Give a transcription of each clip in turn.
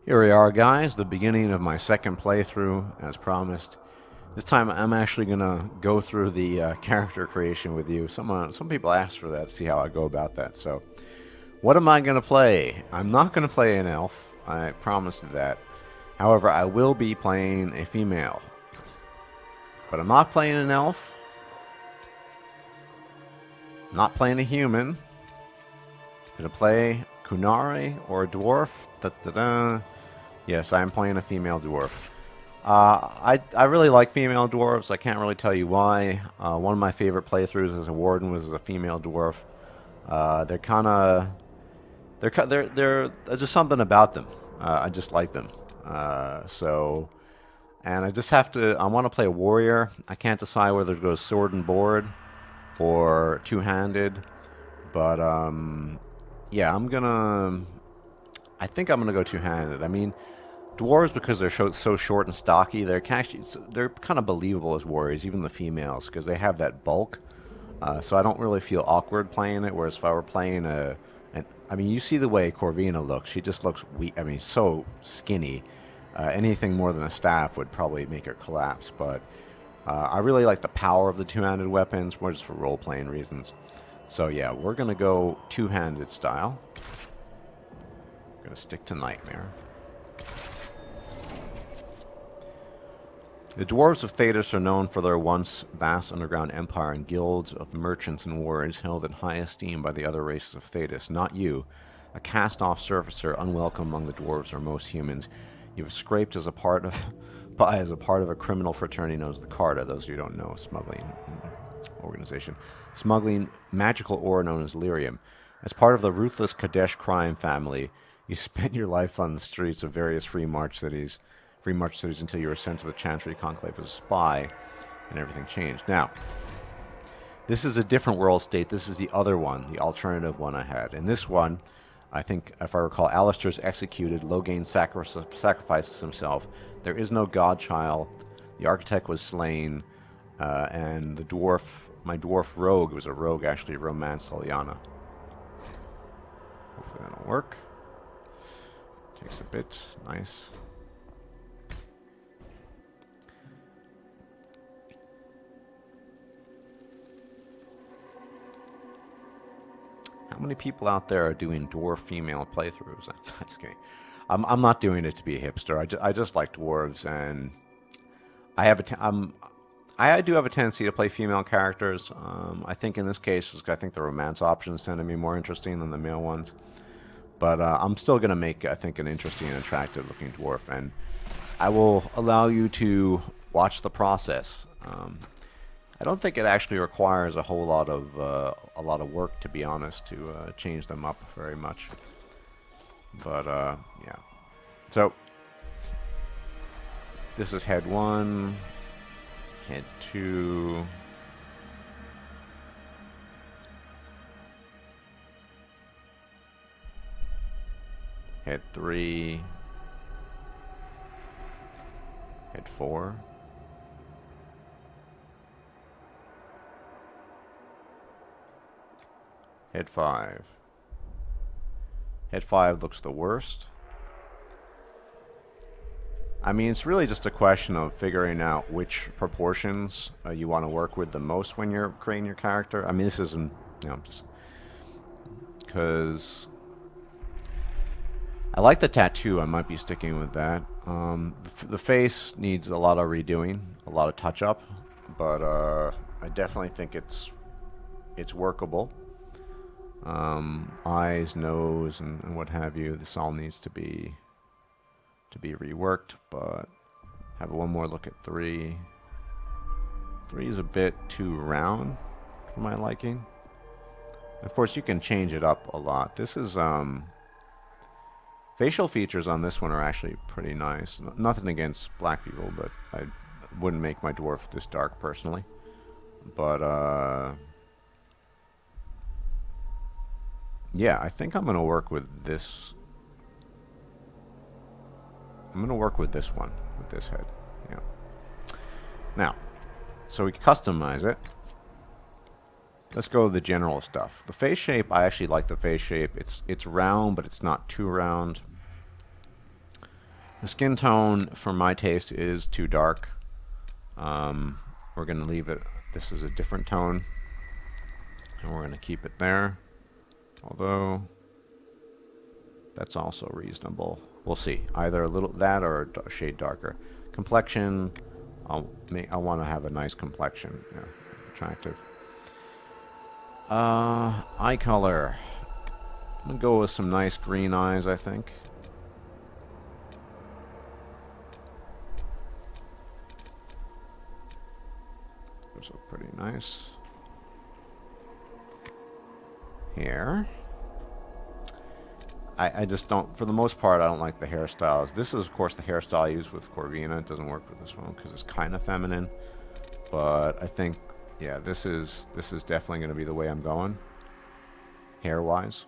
Here we are, guys, the beginning of my second playthrough, as promised. This time I'm actually going to go through the character creation with you. Some people asked for that, to see how I go about that. So, what am I going to play? I'm not going to play an elf. I promised that. However, I will be playing a female. But I'm not playing an elf. Not playing a human. I'm going to play Kunari or a dwarf. Da-da-da. Yes, I am playing a female dwarf. I really like female dwarves. I can't really tell you why. One of my favorite playthroughs as a warden was as a female dwarf. There's just something about them. I just like them. And I just have to. I want to play a warrior. I can't decide whether to go sword and board or two-handed. But yeah, I think I'm gonna go two-handed. I mean, dwarves, because they're so short and stocky, they're kind of believable as warriors, even the females, because they have that bulk. So I don't really feel awkward playing it. Whereas if I were playing I mean, you see the way Corvina looks. She just looks weak. I mean, so skinny. Anything more than a staff would probably make her collapse. But I really like the power of the two-handed weapons, more just for role-playing reasons. So yeah, we're gonna go two-handed style. I'm gonna stick to Nightmare. The dwarves of Thedas are known for their once vast underground empire and guilds of merchants and warriors held in high esteem by the other races of Thedas. Not you, a cast-off surfacer, unwelcome among the dwarves or most humans. You've escaped as a part of a criminal fraternity known as the Carta. Those of you who don't know, smuggling organization, smuggling magical ore known as lyrium. As part of the ruthless Kadesh crime family, you spent your life on the streets of various free march cities until you were sent to the Chancery Conclave as a spy, and everything changed. Now, this is a different world state. This is the other one, the alternative one I had. In this one, I think, if I recall, Alistair's executed. Loghain sacrifices himself. There is no godchild. The architect was slain, and my dwarf rogue, was a rogue, actually romanced Liliana. Hopefully that'll work. Takes a bit. Nice. How many people out there are doing dwarf female playthroughs? I'm just kidding. I'm not doing it to be a hipster. I just like dwarves, and I do have a tendency to play female characters. I think in this case, I think the romance options tend to be more interesting than the male ones. But I'm still going to make, I think, an interesting and attractive looking dwarf, and I will allow you to watch the process. I don't think it actually requires a whole lot of work, to be honest, to change them up very much. But yeah. So this is head 1, head 2. Head 3. Head 4. Head 5. Head 5 looks the worst. I mean, it's really just a question of figuring out which proportions you want to work with the most when you're creating your character. I mean, this isn't, just because I like the tattoo. I might be sticking with that. The face needs a lot of redoing, a lot of touch-up, but I definitely think it's workable. Eyes, nose, and what have you. This all needs to be reworked, but have one more look at 3. 3 is a bit too round for my liking. Of course, you can change it up a lot. This is facial features on this one are actually pretty nice. Nothing against black people, but I wouldn't make my dwarf this dark personally. But yeah, I think I'm going to work with this. I'm going to work with this one, with this head. Yeah. Now, so we customize it. Let's go with the general stuff. The face shape, I actually like the face shape. It's round, but it's not too round. The skin tone, for my taste, is too dark. We're going to leave it. This is a different tone, and we're going to keep it there. Although, that's also reasonable. We'll see. Either a little that or a shade darker. Complexion, I want to have a nice complexion. Yeah, attractive. Eye color. I'm going to go with some nice green eyes, I think. Those are pretty nice. Hair. I just don't, for the most part, I don't like the hairstyles. This is, of course, the hairstyle I use with Corvina. It doesn't work with this one because it's kind of feminine. But I think, yeah, this is definitely going to be the way I'm going, hair-wise.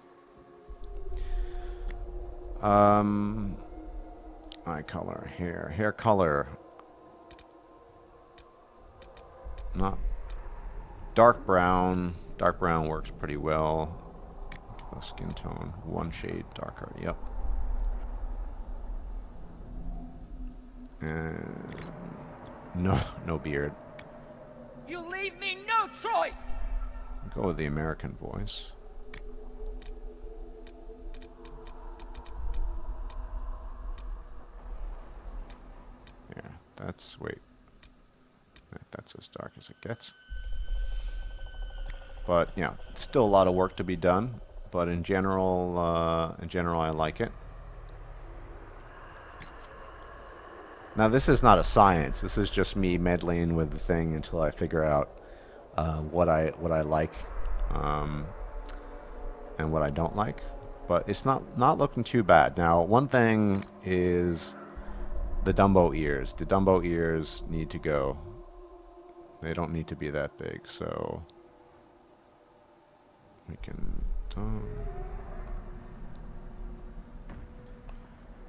Eye color, hair color. Not dark brown. Dark brown works pretty well. Skin tone, one shade darker. Yep. And no beard. You leave me no choice. Go with the American voice. Yeah, that's that's as dark as it gets. But yeah, still a lot of work to be done. But in general, I like it. Now, this is not a science. This is just me meddling with the thing until I figure out what I like and what I don't like. But it's not looking too bad. Now, one thing is the Dumbo ears. The Dumbo ears need to go. They don't need to be that big, so we can.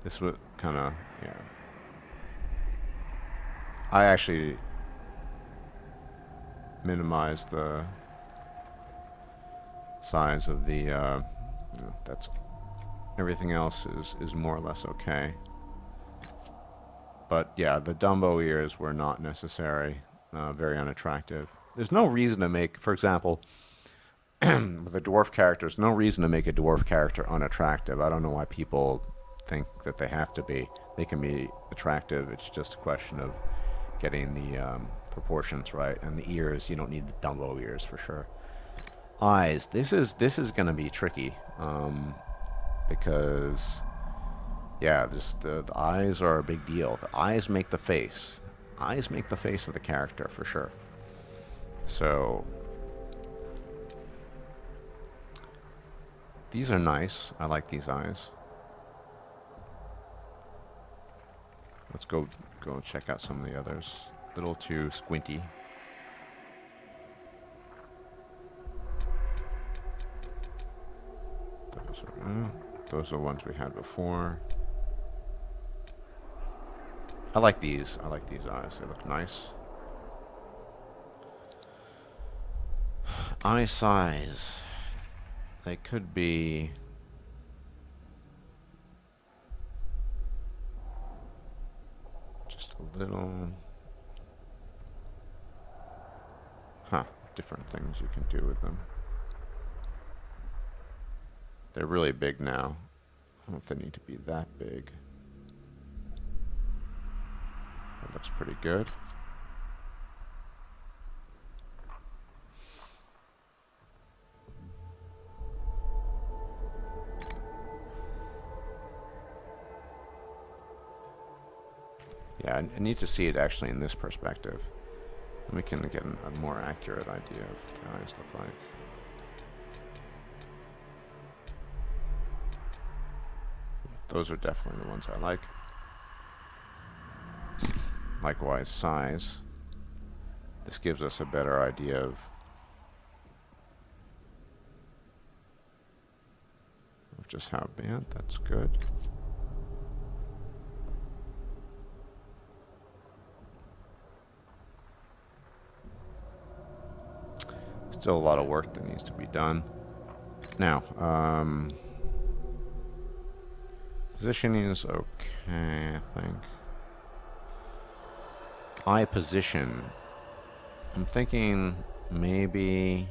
This would kind of, yeah. I actually minimize the size of the, that's, everything else is more or less okay. But yeah, the Dumbo ears were not necessary, very unattractive. There's no reason to make, for example, with a dwarf character, there's no reason to make a dwarf character unattractive. I don't know why people think that they have to be. They can be attractive. It's just a question of getting the proportions right. And the ears, you don't need the Dumbo ears for sure. Eyes. This is going to be tricky because, yeah, the eyes are a big deal. The eyes make the face. Eyes make the face of the character for sure. So these are nice. I like these eyes. Let's go check out some of the others. A little too squinty. Those are ones we had before. I like these. I like these eyes. They look nice. Eye size. They could be just a little, different things you can do with them. They're really big now. I don't know if they need to be that big. That looks pretty good. Yeah, I need to see it actually in this perspective. And we can get a more accurate idea of what the eyes look like. Those are definitely the ones I like. Likewise, size. This gives us a better idea of just how bad. That's good. Still a lot of work that needs to be done. Now, Positioning is okay, I think. Eye position. I'm thinking maybe...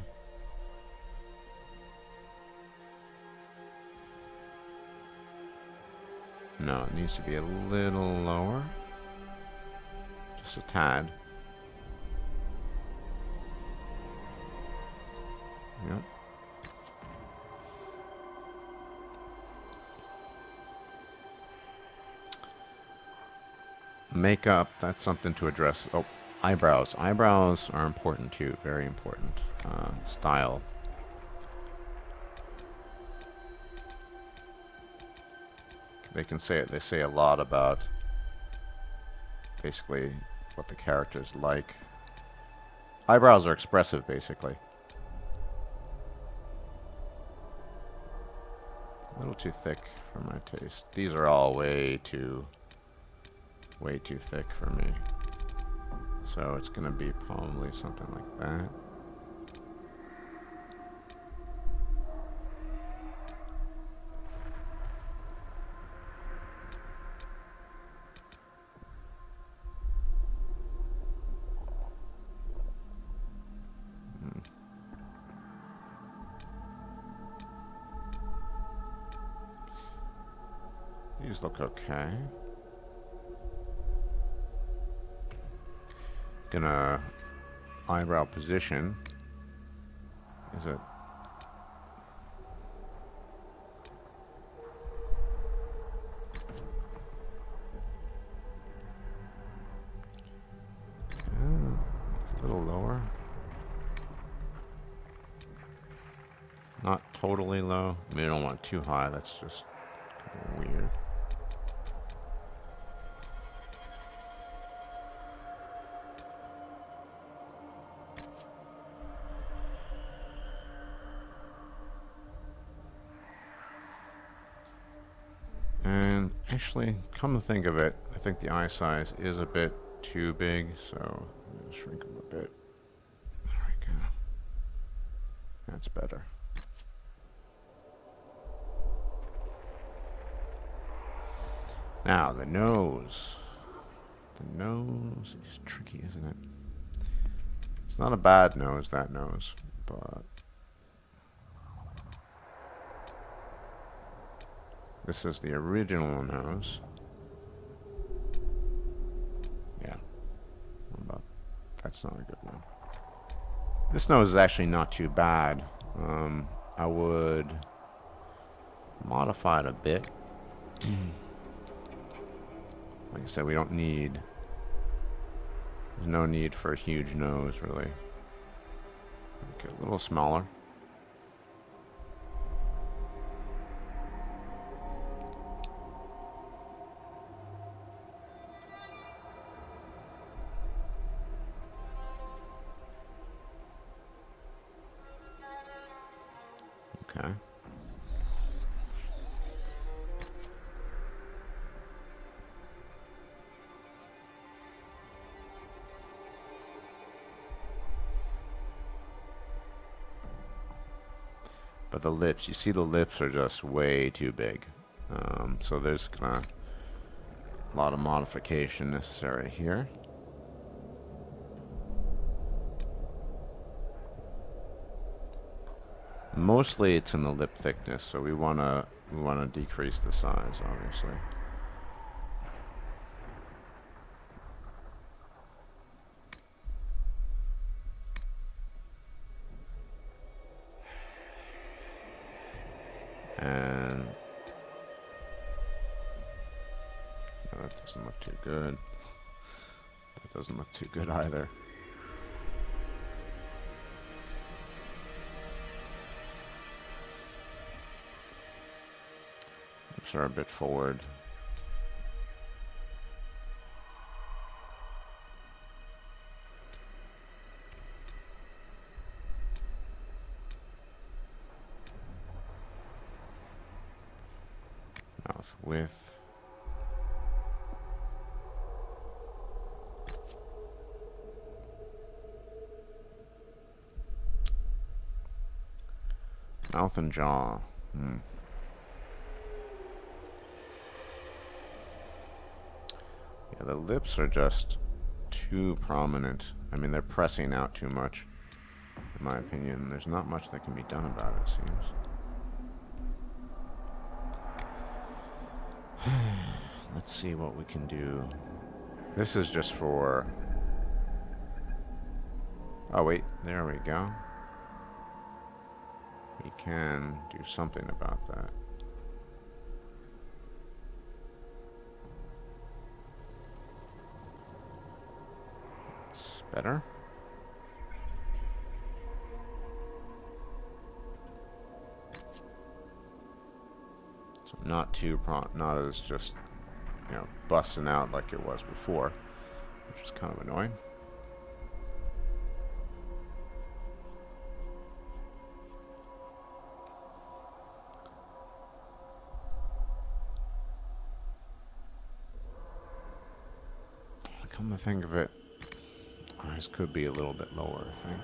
No, it needs to be a little lower. Just a tad. Yep. Makeup, that's something to address. Oh, eyebrows. Eyebrows are important too, very important. Style. They say a lot about basically what the character's like. Eyebrows are expressive, basically. A little too thick for my taste. These are all way too thick for me. So it's gonna be probably something like that. These look okay. Gonna eyebrow position. Is it? A little lower. Not totally low. I mean, I don't want too high. That's just kind of weird. And actually, come to think of it, I think the eye size is a bit too big, so I'm going to shrink them a bit. There we go. That's better. Now, the nose. The nose is tricky, isn't it? It's not a bad nose, that nose, but... This is the original nose. Yeah. But that's not a good one. This nose is actually not too bad. I would modify it a bit. Like I said, we don't need... There's no need for a huge nose, really. Make it a little smaller. Okay. But the lips, you see the lips are just way too big. So there's gonna a lot of modification necessary here. Mostly it's in the lip thickness, so we wanna decrease the size, obviously. And no, that doesn't look too good. That doesn't look too good either. Lips are a bit forward. Mouth width. Mouth and jaw. Yeah, the lips are just too prominent. I mean, they're pressing out too much, in my opinion. There's not much that can be done about it, it seems. Let's see what we can do. This is just for... Oh, wait. There we go. We can do something about that. It's better. So not too not as just, you know, busting out like it was before, which is kind of annoying. Come to think of it, eyes could be a little bit lower, I think.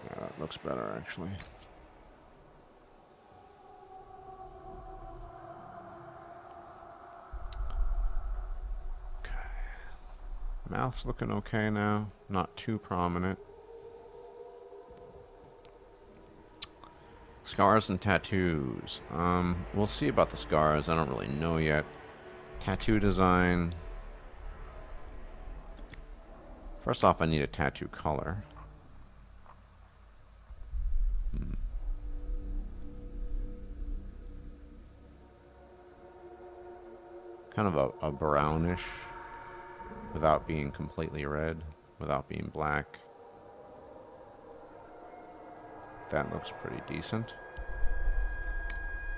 Yeah, that looks better, actually. Mouth's looking okay now. Not too prominent. Scars and tattoos. We'll see about the scars. I don't really know yet. Tattoo design. First off, I need a tattoo color. Kind of a brownish. Without being completely red, without being black. That looks pretty decent.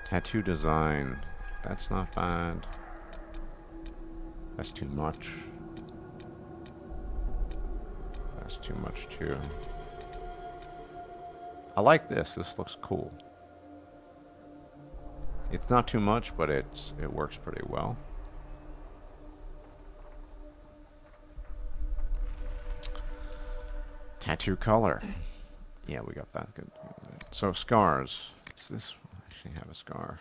Tattoo design, that's not bad. That's too much. That's too much too. I like this. This looks cool. It's not too much, but it works pretty well. Tattoo color. Yeah, we got that. Good. So scars. What's this? I actually have a scar.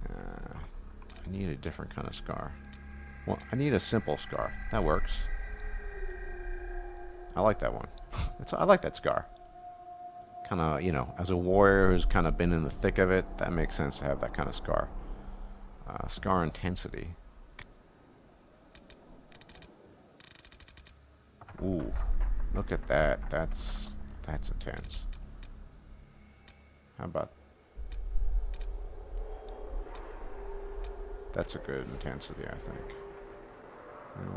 I need a different kind of scar. Well, I need a simple scar. That works. I like that one. I like that scar. Kind of, you know, as a warrior who's kind of been in the thick of it, that makes sense to have that kind of scar. Scar intensity. Ooh, look at that. That's intense. How about... That's a good intensity, I think.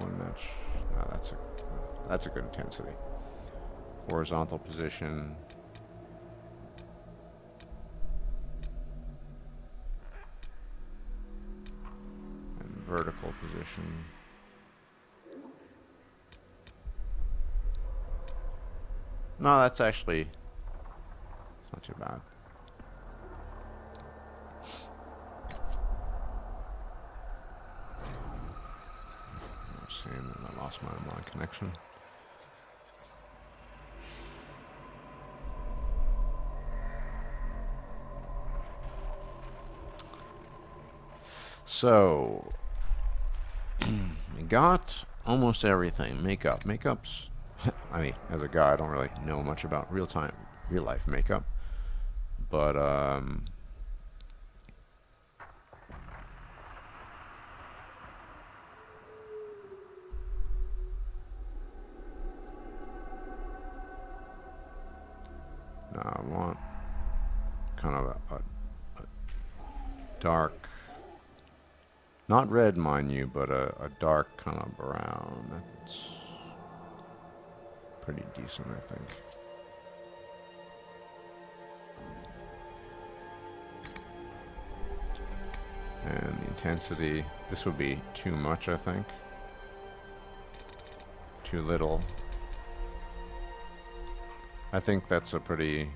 One match. No, that's a good intensity. Horizontal position. And vertical position. No, that's actually... It's not too bad. I'm seeing that I lost my online connection. So... we got almost everything. Makeup. Makeup's... I mean, as a guy, I don't really know much about real life makeup, but no, I want kind of a dark, not red, mind you, but a dark kind of brown. That's pretty decent, I think. And the intensity, this would be too much, I think. Too little. I think that's a pretty...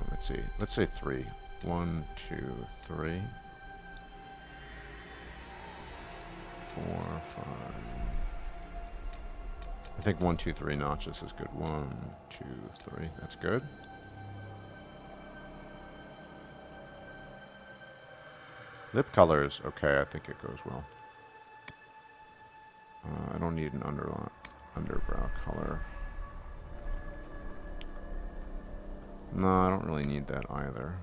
let's see. Let's say 3. 1, 2, 3, 4, 5. I think 1, 2, 3 notches is good. 1, 2, 3. That's good. Lip colors, okay, I think it goes well. I don't need an underbrow color. No, I don't really need that either.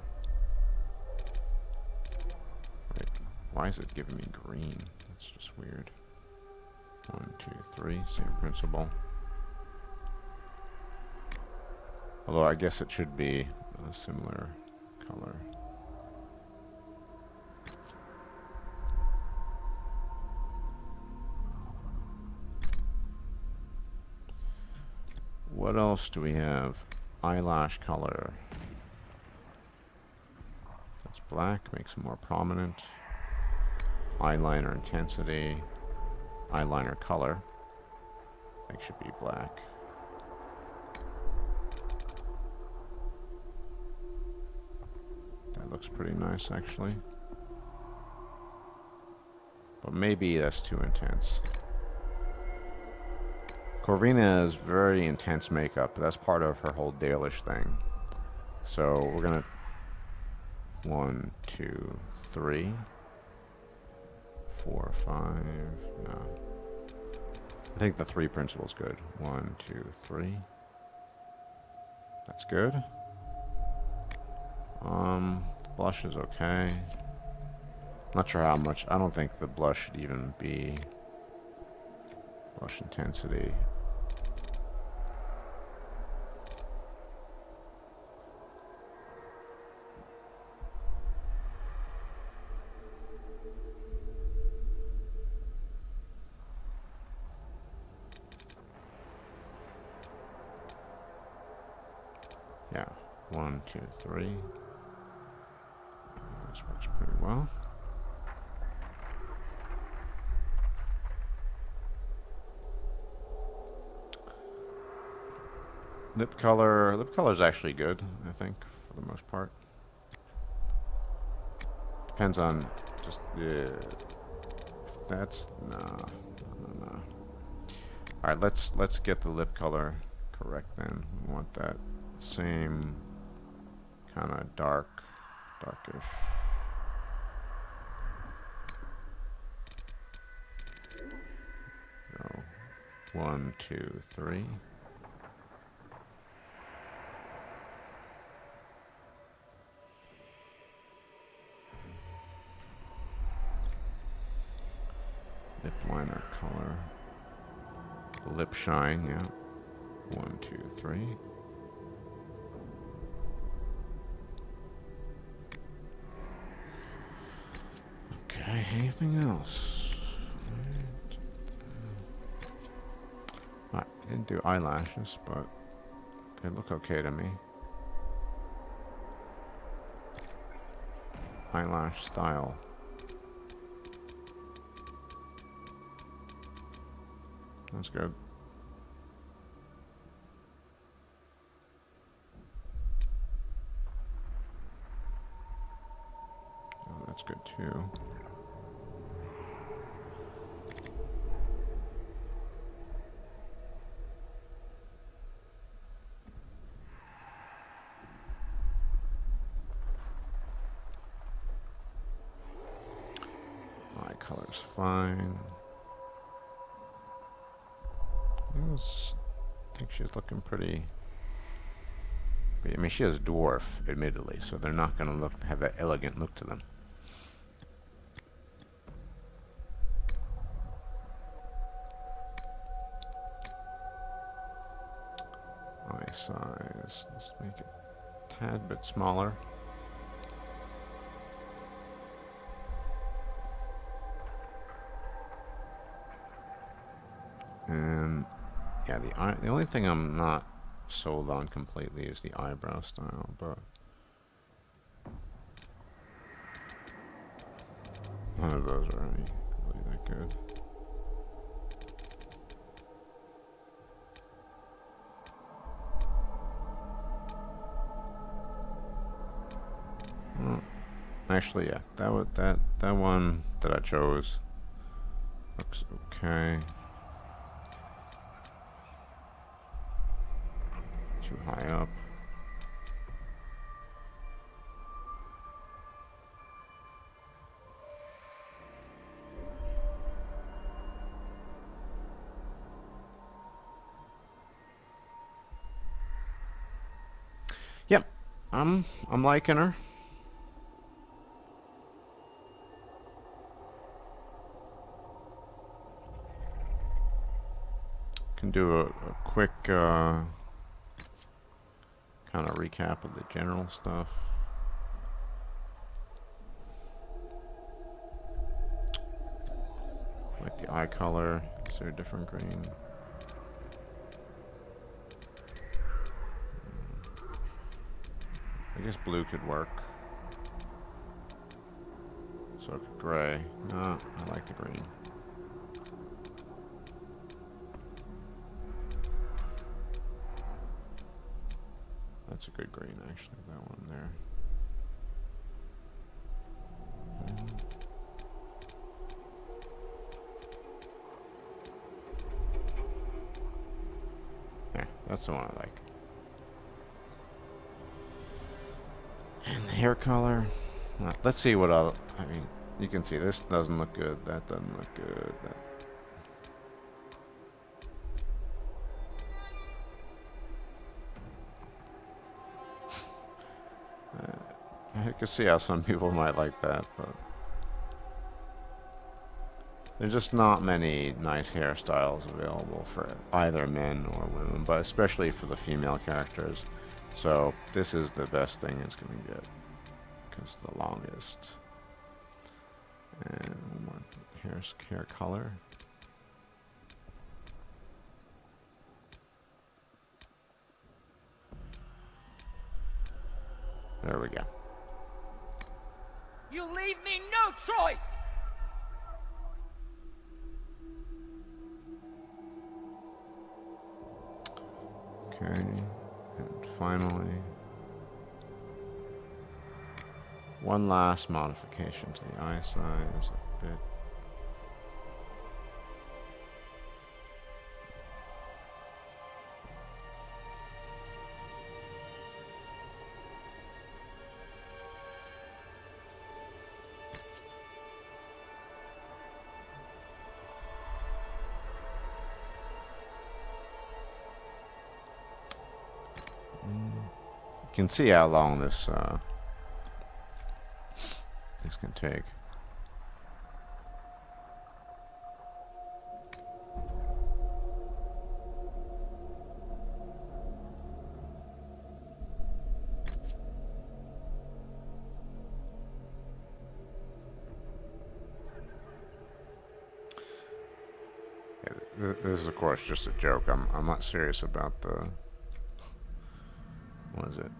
Wait, why is it giving me green? That's just weird. 1, 2, 3, same principle. Although I guess it should be a similar color. What else do we have? Eyelash color. That's black, makes it more prominent. Eyeliner intensity. Eyeliner color. I think should be black. That looks pretty nice, actually. But maybe that's too intense. Corvina is very intense makeup. That's part of her whole Dalish thing. So we're gonna 1, 2, 3, 4, 5. No, I think the 3 principle is good. 1, 2, 3. That's good. Blush is okay. Not sure how much. I don't think the blush should even be blush intensity. Yeah, 1, 2, 3. This works pretty well. Lip color is actually good, I think, for the most part. Depends on just, yeah. That's, no. Alright, let's get the lip color correct then. We want that same kind of darkish. Go 1, 2, 3. Lip liner color. Lip shine, yeah. 1, 2, 3. Okay, anything else? I didn't do eyelashes, but they look okay to me. Eyelash style. That's good. Oh, that's good too. Eye color's fine. I think she's looking pretty. I mean, she is a dwarf, admittedly, so they're not going to have that elegant look to them. Eye size. Let's make it a tad bit smaller. And yeah, the only thing I'm not sold on completely is the eyebrow style, but none of those are really that good. Well, actually, yeah, that one that I chose looks okay. Too high up. Yep, I'm liking her. Can do a quick kind of recap of the general stuff. Like the eye color. Is there a different green? I guess blue could work. So could gray. No, I like the green. That's a good green, actually, that one there. Yeah, that's the one I like. And the hair color. Let's see what other. I mean, you can see this doesn't look good. That doesn't look good. I can see how some people might like that, but there's just not many nice hairstyles available for either men or women, but especially for the female characters. So this is the best thing it's going to get, because the longest. And one more hair color. There we go. You leave me no choice! Okay, and finally, one last modification to the eye size a bit. You can see how long this can take. Yeah, this is of course just a joke. I'm not serious about the, what is it?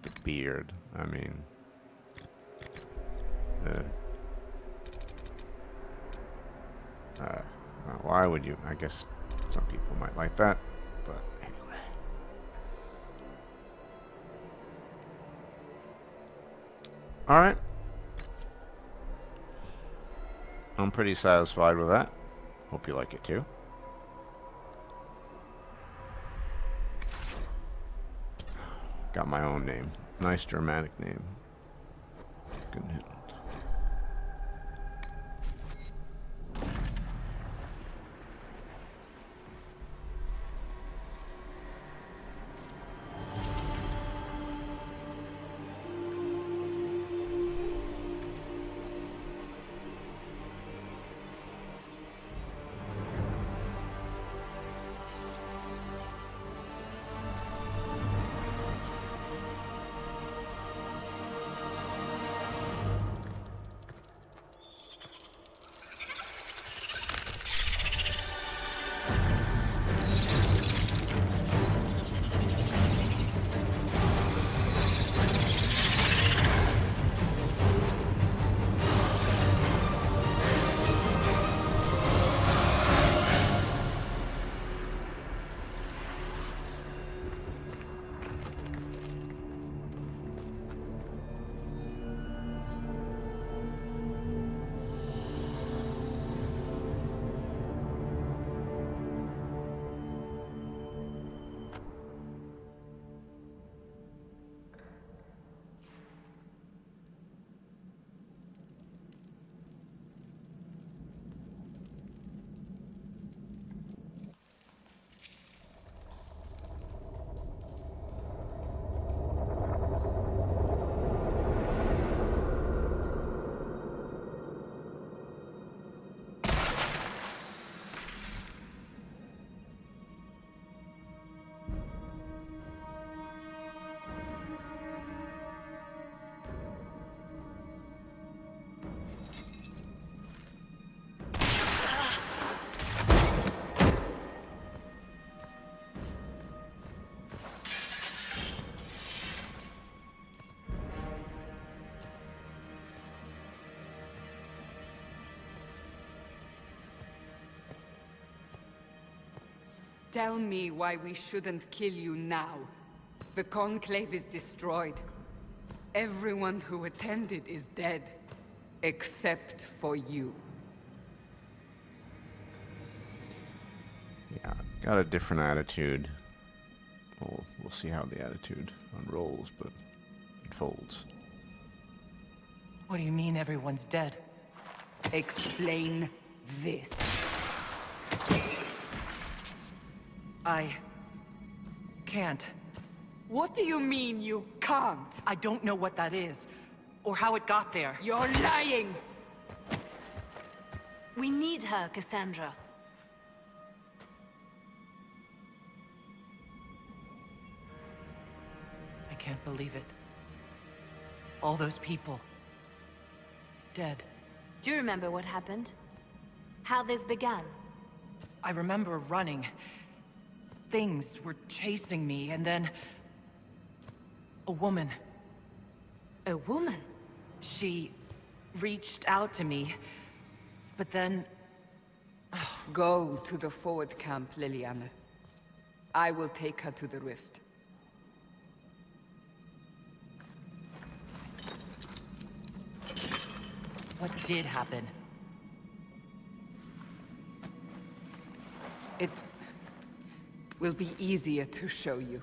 The beard. I mean, why would you? I guess some people might like that, but anyway. All right, I'm pretty satisfied with that. Hope you like it too. Got my own name. Nice Germanic name. Gunhild. Tell me why we shouldn't kill you now. The Conclave is destroyed. Everyone who attended is dead. Except for you. Yeah, got a different attitude. We'll see how the attitude unrolls, but it folds. What do you mean everyone's dead? Explain this. I can't. What do you mean you can't? I don't know what that is, or how it got there. You're lying! We need her, Cassandra. I can't believe it. All those people. Dead. Do you remember what happened? How this began? I remember running. Things were chasing me, and then... a woman. A woman? She reached out to me, but then... Go to the forward camp, Liliana. I will take her to the rift. What did happen? It will be easier to show you.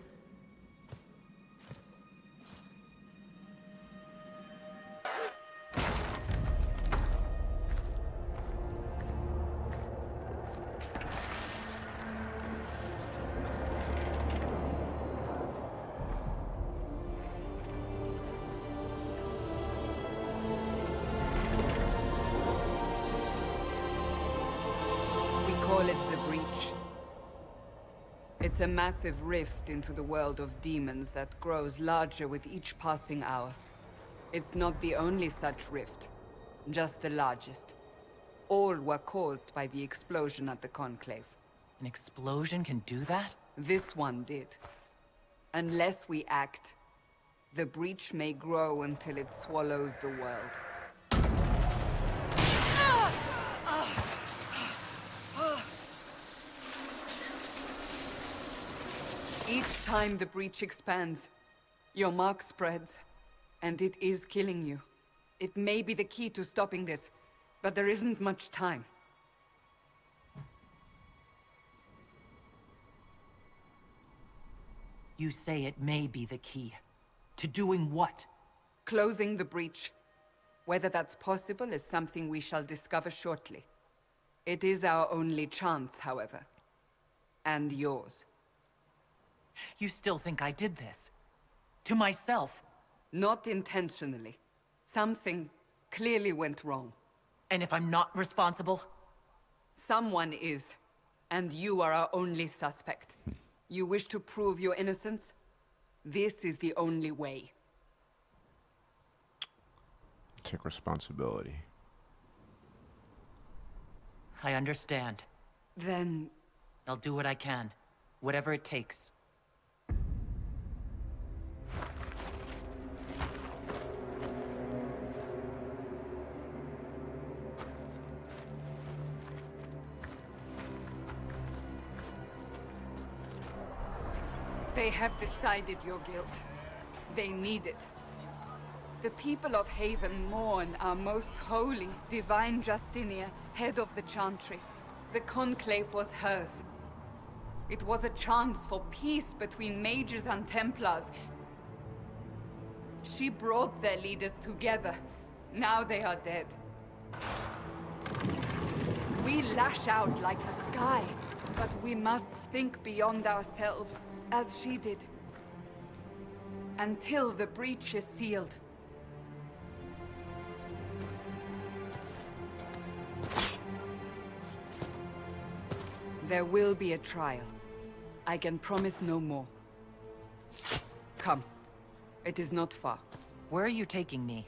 Call it the Breach. It's a massive rift into the world of demons that grows larger with each passing hour. It's not the only such rift, just the largest. All were caused by the explosion at the Conclave. An explosion can do that? This one did. Unless we act, the Breach may grow until it swallows the world. Each time the Breach expands, your mark spreads, and it is killing you. It may be the key to stopping this, but there isn't much time. You say it may be the key. To doing what? Closing the Breach. Whether that's possible is something we shall discover shortly. It is our only chance, however. And yours. You still think I did this? To myself? Not intentionally. Something clearly went wrong. And if I'm not responsible? Someone is. And you are our only suspect. You wish to prove your innocence? This is the only way. Take responsibility. I understand. Then... I'll do what I can. Whatever it takes. They have decided your guilt. They need it. The people of Haven mourn our most holy, divine Justinia, head of the Chantry. The Conclave was hers. It was a chance for peace between mages and Templars. She brought their leaders together. Now they are dead. We lash out like the sky, but we must think beyond ourselves, as she did. Until the breach is sealed. There will be a trial. I can promise no more. Come. It is not far. Where are you taking me?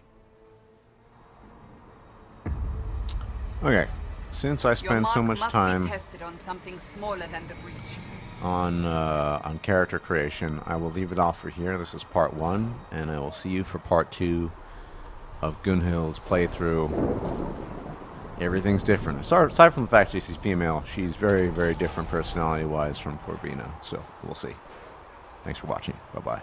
Okay, since I spend so much time be tested on something smaller than the breach. on character creation, I will leave it off for here. This is part 1, and I will see you for part 2 of Gunhild's playthrough Everything's different. Aside from the fact she's female, she's very, very different personality-wise from Corvina. So we'll see. Thanks for watching. Bye-bye.